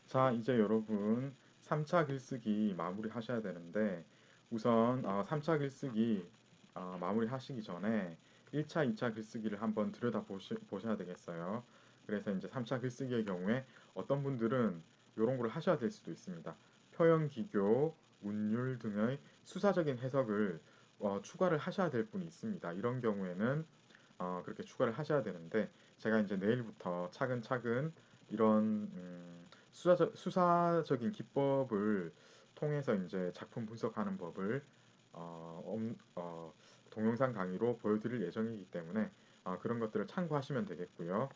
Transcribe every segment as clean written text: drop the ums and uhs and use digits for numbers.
자, 이제 여러분 3차 글쓰기 마무리 하셔야 되는데 우선 3차 글쓰기 마무리 하시기 전에 1차, 2차 글쓰기를 한번 보셔야 되겠어요. 그래서 이제 3차 글쓰기의 경우에 어떤 분들은 이런 걸 하셔야 될 수도 있습니다. 표현 기교, 운율 등의 수사적인 해석을 추가를 하셔야 될 분이 있습니다. 이런 경우에는 그렇게 추가를 하셔야 되는데 제가 이제 내일부터 차근차근 이런 수사적인 기법을 통해서 이제 작품 분석하는 법을 어, 동영상 강의로 보여드릴 예정이기 때문에 그런 것들을 참고하시면 되겠고요.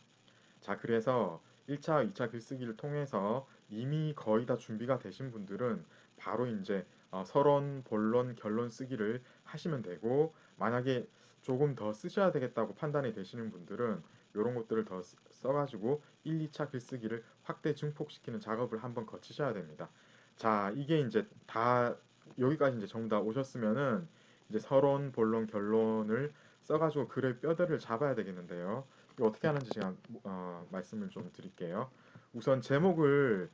자, 그래서 1차, 2차 글쓰기를 통해서 이미 거의 다 준비가 되신 분들은 바로 이제 서론, 본론, 결론 쓰기를 하시면 되고, 만약에 조금 더 쓰셔야 되겠다고 판단이 되시는 분들은 이런 것들을 더 써가지고 1, 2차 글쓰기를 확대 증폭시키는 작업을 한번 거치셔야 됩니다. 자, 이게 이제 다 여기까지 이제 전부 다 오셨으면은 이제 서론, 본론, 결론을 써가지고 글의 뼈대를 잡아야 되겠는데요. 이거 어떻게 하는지 제가 말씀을 좀 드릴게요. 우선 제목을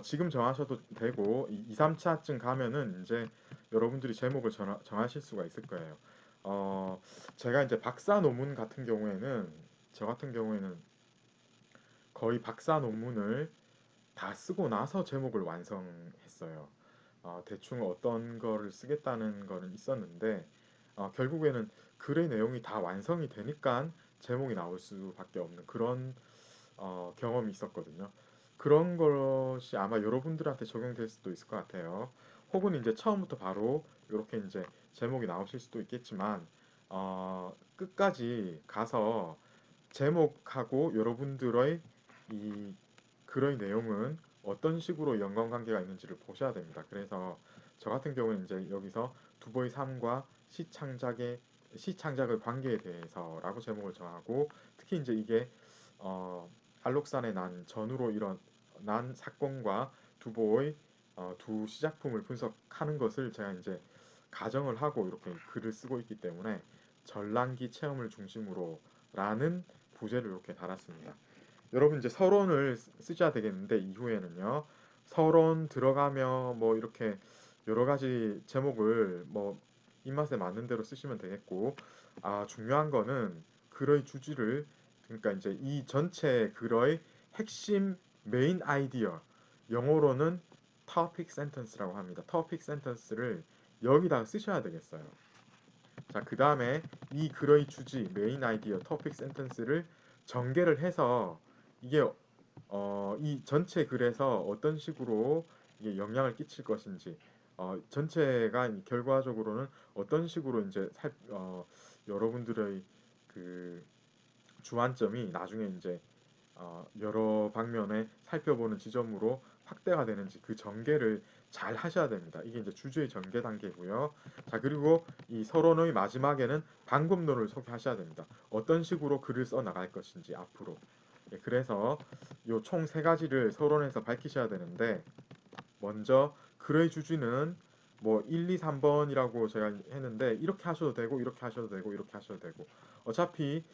지금 정하셔도 되고 2, 3차쯤 가면은 이제 여러분들이 제목을 정하실 수가 있을 거예요. 어, 제가 이제 박사 논문 같은 경우에는 저 같은 경우에는 거의 박사 논문을 다 쓰고 나서 제목을 완성했어요. 대충 어떤 거를 쓰겠다는 거는 있었는데 결국에는 글의 내용이 다 완성이 되니까 제목이 나올 수밖에 없는 그런 경험이 있었거든요. 그런 것이 아마 여러분들한테 적용될 수도 있을 것 같아요. 혹은 이제 처음부터 바로 이렇게 이제 제목이 나오실 수도 있겠지만 끝까지 가서 제목하고 여러분들의 이 글의 내용은 어떤 식으로 연관관계가 있는지를 보셔야 됩니다. 그래서 저 같은 경우는 이제 여기서 두보의 삶과 시창작의 관계에 대해서라고 제목을 정하고 특히 이제 이게 알록산의 난 전후로 일어난 사건과 두보의 두 시작품을 분석하는 것을 제가 이제 가정을 하고 이렇게 글을 쓰고 있기 때문에 전란기 체험을 중심으로 라는 부제를 이렇게 달았습니다. 여러분 이제 서론을 쓰셔야 되겠는데 이후에는요. 서론 들어가며 뭐 이렇게 여러 가지 제목을 뭐 입맛에 맞는 대로 쓰시면 되겠고 중요한 거는 글의 주지를 그러니까 이제 이 전체 글의 핵심 메인 아이디어 영어로는 topic sentence라고 합니다. topic sentence를 여기다 쓰셔야 되겠어요. 자, 그 다음에 이 글의 주지, 메인 아이디어, 토픽 센텐스를 전개를 해서 이게 이 전체 글에서 어떤 식으로 이게 영향을 끼칠 것인지, 전체가 결과적으로는 어떤 식으로 이제 여러분들의 그 주안점이 나중에 이제 여러 방면에 살펴보는 지점으로 확대가 되는지 그 전개를 잘 하셔야 됩니다. 이게 이제 주제의 전개 단계고요. 자, 그리고 이 서론의 마지막에는 방법론을 소개하셔야 됩니다. 어떤 식으로 글을 써 나갈 것인지 앞으로. 예, 그래서 요 총 세 가지를 서론에서 밝히셔야 되는데 먼저 글의 주지는 뭐 1, 2, 3번이라고 제가 했는데 이렇게 하셔도 되고 이렇게 하셔도 되고 이렇게 하셔도 되고 어차피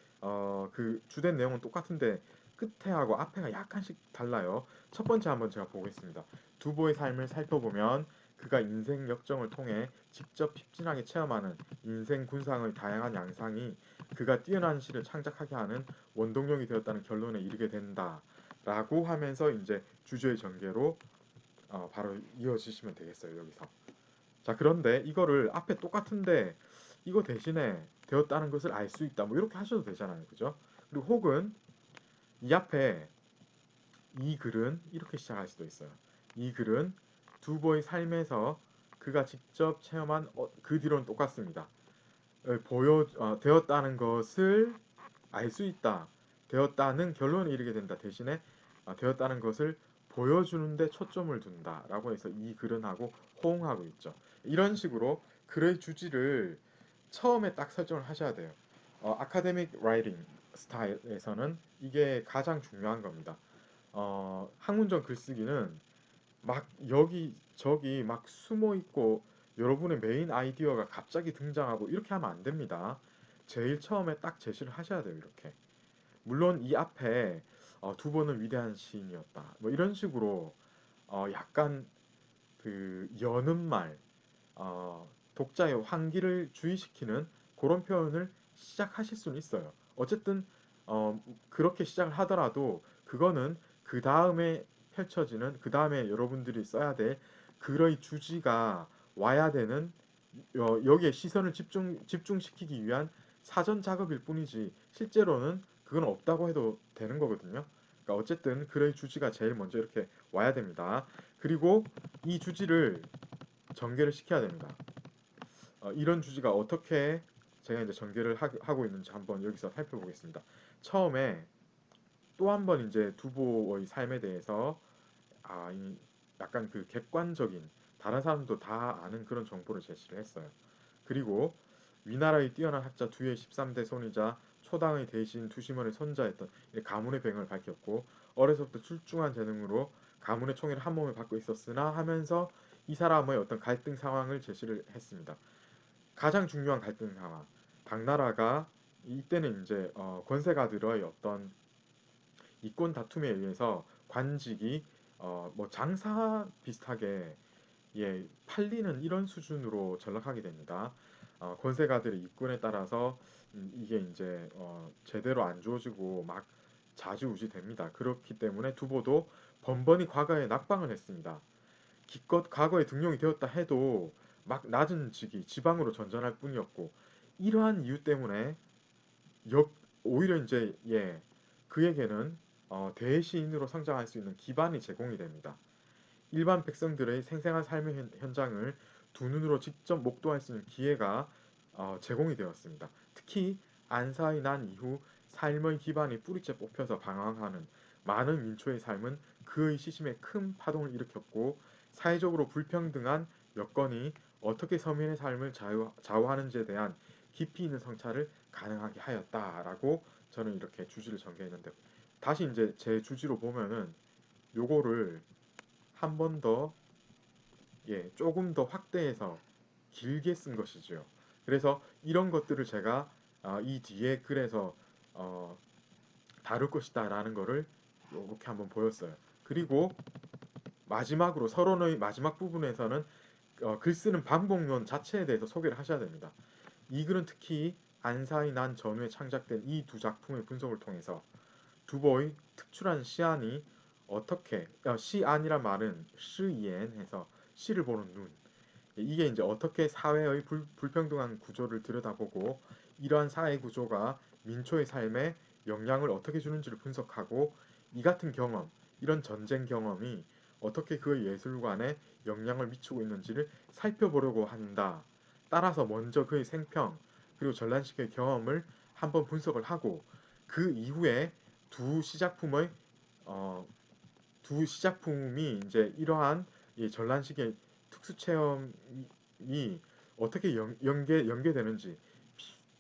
그 주된 내용은 똑같은데 끝에하고 앞에가 약간씩 달라요. 첫 번째 한번 제가 보겠습니다. 두보의 삶을 살펴보면 그가 인생 역정을 통해 직접 핍진하게 체험하는 인생 군상의 다양한 양상이 그가 뛰어난 시를 창작하게 하는 원동력이 되었다는 결론에 이르게 된다. 라고 하면서 이제 주제의 전개로 바로 이어지시면 되겠어요, 여기서. 자, 그런데 이거를 앞에 똑같은데 이거 대신에 되었다는 것을 알 수 있다. 뭐 이렇게 하셔도 되잖아요. 그죠? 그리고 혹은 이 앞에 이 글은 이렇게 시작할 수도 있어요. 이 글은 두보의 삶에서 그가 직접 체험한 그 뒤로는 똑같습니다. 되었다는 것을 알 수 있다. 되었다는 결론에 이르게 된다. 대신에 되었다는 것을 보여주는데 초점을 둔다라고 해서 이 글은 하고 호응하고 있죠. 이런 식으로 글의 주지를 처음에 딱 설정을 하셔야 돼요. 아카데믹 라이팅 스타일에서는 이게 가장 중요한 겁니다. 학문적 글쓰기는 막 여기 저기 막 숨어 있고 여러분의 메인 아이디어가 갑자기 등장하고 이렇게 하면 안 됩니다. 제일 처음에 딱 제시를 하셔야 돼요, 이렇게. 물론 이 앞에 두보는 위대한 시인이었다. 뭐 이런 식으로 약간 그 여는 말, 독자의 환기를 주의시키는 그런 표현을 시작하실 수는 있어요. 어쨌든 그렇게 시작을 하더라도 그거는 그 다음에 펼쳐지는 그 다음에 여러분들이 써야 될 글의 주지가 와야 되는 여기에 시선을 집중시키기 위한 사전 작업일 뿐이지 실제로는 그건 없다고 해도 되는 거거든요. 그러니까 어쨌든 글의 주지가 제일 먼저 이렇게 와야 됩니다. 그리고 이 주지를 전개를 시켜야 됩니다. 이런 주지가 어떻게 제가 이제 전개를 하고 있는지 한번 여기서 살펴보겠습니다. 처음에 또 한 번 이제 두보의 삶에 대해서 약간 그 객관적인 다른 사람도 다 아는 그런 정보를 제시를 했어요. 그리고 위나라의 뛰어난 학자 두의 13대 손이자 초당의 대신 두시머의 손자였던 가문의 배경을 밝혔고 어려서부터 출중한 재능으로 가문의 총애를 한 몸에 받고 있었으나 하면서 이 사람의 어떤 갈등 상황을 제시를 했습니다. 가장 중요한 갈등 상황. 당나라가 이때는 이제 권세가들의 어떤 이권 다툼에 의해서 관직이 뭐 장사 비슷하게 팔리는 이런 수준으로 전락하게 됩니다. 권세가들의 이권에 따라서 이게 이제 제대로 안 주어지고 막 좌지우지됩니다. 그렇기 때문에 두보도 번번이 과거에 낙방을 했습니다. 기껏 과거에 등용이 되었다 해도 막 낮은 직위, 지방으로 전전할 뿐이었고 이러한 이유 때문에 역 오히려 이제 그에게는 대시인으로 성장할 수 있는 기반이 제공이 됩니다. 일반 백성들의 생생한 삶의 현장을 두 눈으로 직접 목도할 수 있는 기회가 제공이 되었습니다. 특히 안사의 난 이후 삶의 기반이 뿌리째 뽑혀서 방황하는 많은 민초의 삶은 그의 시심에 큰 파동을 일으켰고 사회적으로 불평등한 여건이 어떻게 서민의 삶을 좌우하는지에 대한 깊이 있는 성찰을 가능하게 하였다라고 저는 이렇게 주지를 전개했는데 다시 이제 제 주지로 보면은 요거를 한 번 더 조금 더 확대해서 길게 쓴 것이죠. 그래서 이런 것들을 제가 이 뒤에 글에서 어, 다룰 것이다라는 거를 이렇게 한번 보였어요. 그리고 마지막으로 서론의 마지막 부분에서는 글 쓰는 방법론 자체에 대해서 소개를 하셔야 됩니다. 이 글은 특히 안사의 난 전후에 창작된 이 두 작품의 분석을 통해서 두보의 특출한 시안이 어떻게 시안이란 말은 시옌해서 시를 보는 눈 이게 이제 어떻게 사회의 불평등한 구조를 들여다보고 이러한 사회 구조가 민초의 삶에 영향을 어떻게 주는지를 분석하고 이 같은 경험, 이런 전쟁 경험이 어떻게 그의 예술관에 영향을 미치고 있는지를 살펴보려고 한다. 따라서 먼저 그의 생평 그리고 전란식의 경험을 한번 분석을 하고 그 이후에 두 시작품의 어, 두 시작품이 이제 이러한 이 전란식의 특수 체험이 어떻게 연계되는지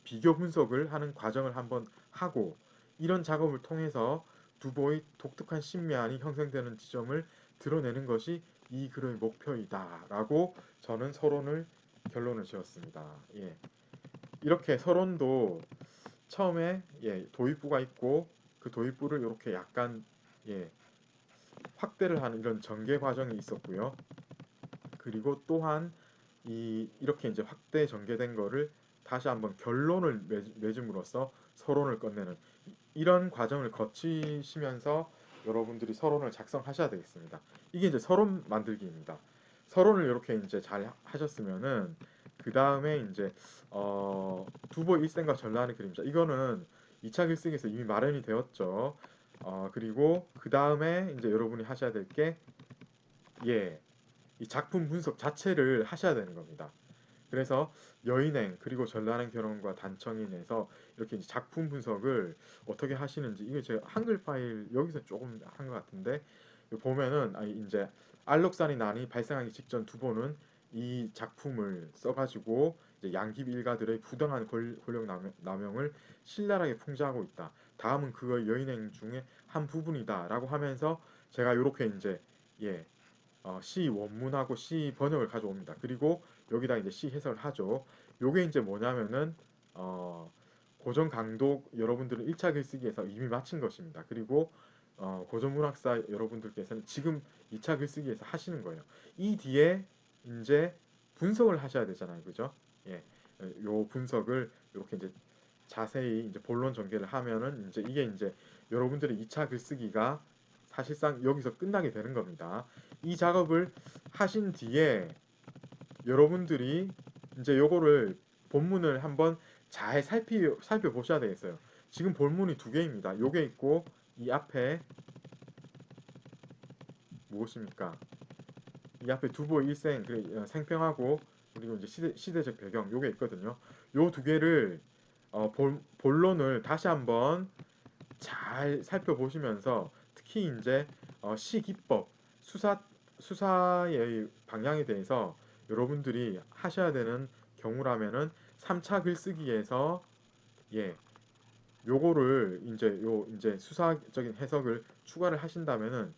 비교 분석을 하는 과정을 한번 하고 이런 작업을 통해서 두보의 독특한 신묘한이 형성되는 지점을 드러내는 것이 이 글의 목표이다라고 저는 서론을 결론을 지었습니다. 이렇게 서론도 처음에 도입부가 있고 그 도입부를 이렇게 약간 예, 확대를 하는 이런 전개 과정이 있었고요. 그리고 또한 이렇게 이제 확대 전개된 거를 다시 한번 결론을 맺음으로써 서론을 끝내는 이런 과정을 거치시면서 여러분들이 서론을 작성하셔야 되겠습니다. 이게 이제 서론 만들기입니다. 서론을 이렇게 이제 잘 하셨으면은 그 다음에 이제 두보 일생과 전라의 그림자 이거는 2차 글쓰기에서 이미 마련이 되었죠. 그리고 그 다음에 이제 여러분이 하셔야 될 게 이 작품 분석 자체를 하셔야 되는 겁니다. 그래서 여인행 그리고 전란행 결혼과 단청인에서 이렇게 이제 작품 분석을 어떻게 하시는지 이게 제가 한글 파일 여기서 조금 한 것 같은데 보면은 이제 알록산이 난이 발생하기 직전 두보는 이 작품을 써가지고 이제 양귀비 일가들의 부당한 권력 남용을 신랄하게 풍자하고 있다. 다음은 그의 여인행 중에 한 부분이다라고 하면서 제가 이렇게 이제 예, 시 원문하고 시 번역을 가져옵니다. 그리고 여기다 이제 시 해설을 하죠. 요게 이제 뭐냐면은 고정 강독 여러분들은 1차 글쓰기에서 이미 마친 것입니다. 그리고 고전문학사 여러분들께서는 지금 2차 글쓰기에서 하시는 거예요. 이 뒤에 이제 분석을 하셔야 되잖아요. 그죠? 예. 요 분석을 이렇게 이제 자세히 이제 본론 전개를 하면은 이제 이게 이제 여러분들의 2차 글쓰기가 사실상 여기서 끝나게 되는 겁니다. 이 작업을 하신 뒤에 여러분들이 이제 요거를 본문을 한번 잘 살펴보셔야 되겠어요. 지금 본문이 두 개입니다. 요게 있고 이 앞에 무엇입니까? 이 앞에 두보의 일생, 생평하고 그리고 이제 시대적 배경 요게 있거든요. 요 두 개를 본론을 다시 한번 잘 살펴보시면서 특히 이제 시기법, 수사 수사의 방향에 대해서 여러분들이 하셔야 되는 경우라면은 3차 글쓰기에서 예, 요거를 이제 수사적인 해석을 추가를 하신다면은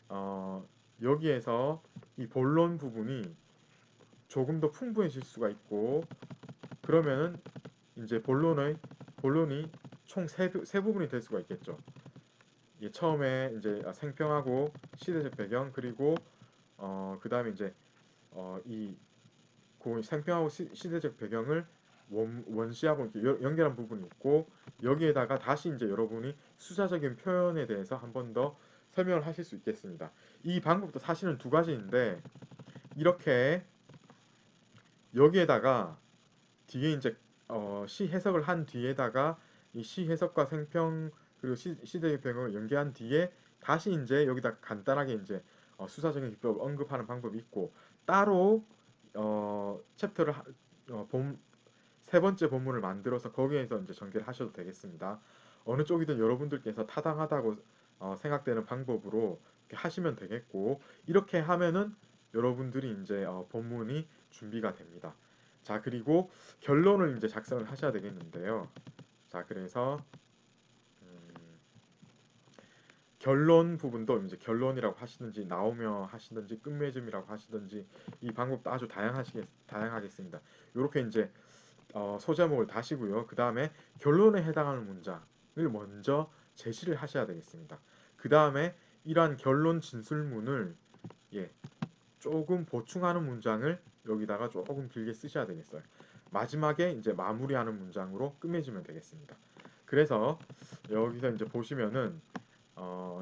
어, 여기에서 이 본론 부분이 조금 더 풍부해질 수가 있고 그러면은 이제 본론이 총 세 부분이 될 수가 있겠죠. 예, 처음에 이제 생평하고 시대적 배경 그리고 그다음에 이제 이 생평하고 시대적 배경을 원시하고 이렇게 연결한 부분이 있고 여기에다가 다시 이제 여러분이 수사적인 표현에 대해서 한 번 더 설명을 하실 수 있겠습니다. 이 방법도 사실은 두 가지인데 이렇게 여기에다가 뒤에 이제 시 해석을 한 뒤에다가 이 시 해석과 생평 그리고 시대의 배경을 연계한 뒤에 다시 이제 여기다 간단하게 이제 수사적인 기법을 언급하는 방법이 있고 따로 챕터를 세 번째 본문을 만들어서 거기에서 이제 전개를 하셔도 되겠습니다. 어느 쪽이든 여러분들께서 타당하다고 생각되는 방법으로 이렇게 하시면 되겠고 이렇게 하면은 여러분들이 이제 본문이 준비가 됩니다. 자, 그리고 결론을 이제 작성을 하셔야 되겠는데요. 자, 그래서 음, 결론 부분도 이제 결론이라고 하시든지 나오며 하시든지 끝맺음이라고 하시든지 이 방법도 아주 다양하겠습니다. 이렇게 이제 소제목을 다시고요. 그 다음에 결론에 해당하는 문장을 먼저 제시를 하셔야 되겠습니다. 그 다음에 이러한 결론 진술문을 예, 조금 보충하는 문장을 여기다가 조금 길게 쓰셔야 되겠어요. 마지막에 이제 마무리하는 문장으로 끝맺으면 되겠습니다. 그래서 여기서 이제 보시면은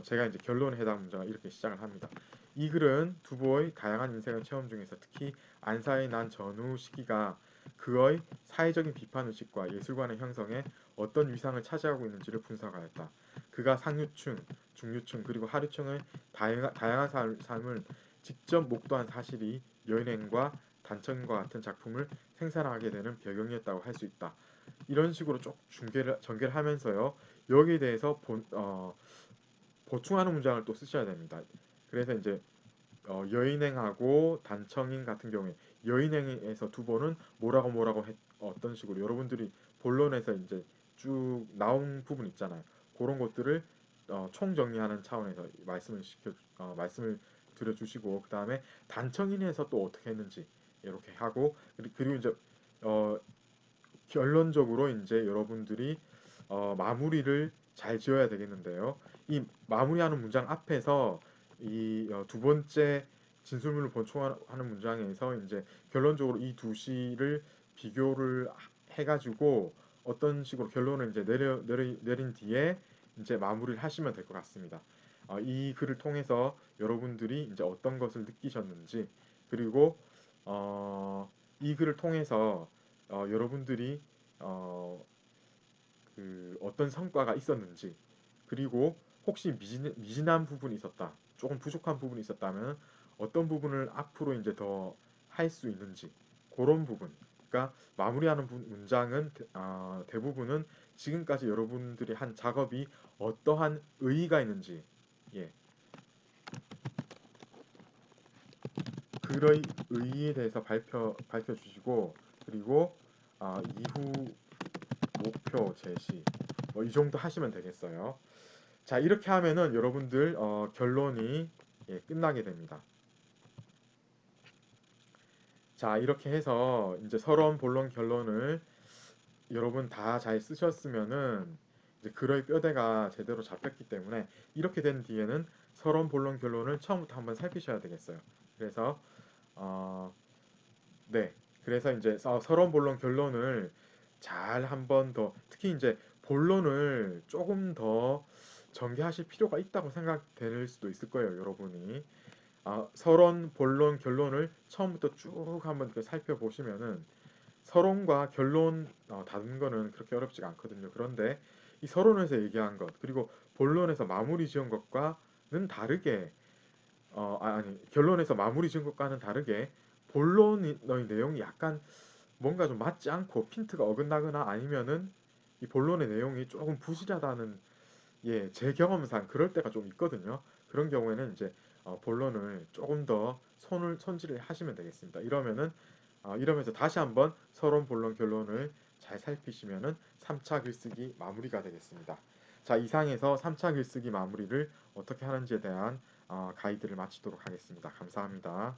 제가 이제 결론에 해당 문장을 이렇게 시작을 합니다. 이 글은 두보의 다양한 인생을 체험 중에서 특히 안사의 난 전후 시기가 그의 사회적인 비판의식과 예술관의 형성에 어떤 위상을 차지하고 있는지를 분석하였다. 그가 상류층, 중류층 그리고 하류층의 다양한 삶을 직접 목도한 사실이 여인행과 단청과 같은 작품을 생산하게 되는 배경이었다고 할 수 있다. 이런 식으로 쭉 전개를 하면서요. 여기에 대해서 보충하는 문장을 또 쓰셔야 됩니다. 그래서 이제 여인행하고 단청인 같은 경우에 여인행에서 두 번은 뭐라고 어떤 식으로 여러분들이 본론에서 이제 쭉 나온 부분 있잖아요. 그런 것들을 총정리하는 차원에서 말씀을 드려주시고 그 다음에 단청인에서 또 어떻게 했는지 이렇게 하고 그리고 이제 어, 결론적으로 이제 여러분들이 마무리를 잘 지어야 되겠는데요. 이 마무리하는 문장 앞에서 이 두 번째 진술문을 보충하는 문장에서 이제 결론적으로 이 두 시를 비교를 해가지고 어떤 식으로 결론을 이제 내린 뒤에 이제 마무리를 하시면 될 것 같습니다. 이 글을 통해서 여러분들이 이제 어떤 것을 느끼셨는지 그리고 이 글을 통해서 여러분들이 어, 어떤 성과가 있었는지 그리고 혹시 미진한 부분이 있었다 조금 부족한 부분이 있었다면 어떤 부분을 앞으로 이제 더 할 수 있는지 그런 부분 그러니까 마무리하는 문장은 대부분은 지금까지 여러분들이 한 작업이 어떠한 의의가 있는지 예, 그의 의의에 대해서 밝혀주시고 그리고 이후 목표 제시 뭐 이 정도 하시면 되겠어요. 자 이렇게 하면은 여러분들 결론이 예, 끝나게 됩니다. 자 이렇게 해서 이제 서론, 본론, 결론을 여러분 다 잘 쓰셨으면은 이제 글의 뼈대가 제대로 잡혔기 때문에 이렇게 된 뒤에는 서론, 본론, 결론을 처음부터 한번 살피셔야 되겠어요. 그래서 어, 네. 그래서 이제 서론, 본론, 결론을 잘 한번 더 특히 이제 본론을 조금 더 전개하실 필요가 있다고 생각될 수도 있을 거예요, 여러분이. 서론, 본론, 결론을 처음부터 쭉 한번 살펴보시면은 서론과 결론 다른 거는 그렇게 어렵지가 않거든요. 그런데 이 서론에서 얘기한 것 그리고 본론에서 마무리 지은 것과는 다르게 아니 결론에서 마무리 지은 것과는 다르게 본론의 내용이 약간 뭔가 좀 맞지 않고 핀트가 어긋나거나 아니면은 이 본론의 내용이 조금 부실하다는 제 경험상 그럴 때가 좀 있거든요. 그런 경우에는 이제 본론을 조금 더 손질을 하시면 되겠습니다. 이러면서 다시 한번 서론, 본론, 결론을 잘 살피시면은 3차 글쓰기 마무리가 되겠습니다. 자, 이상에서 3차 글쓰기 마무리를 어떻게 하는지에 대한 가이드를 마치도록 하겠습니다. 감사합니다.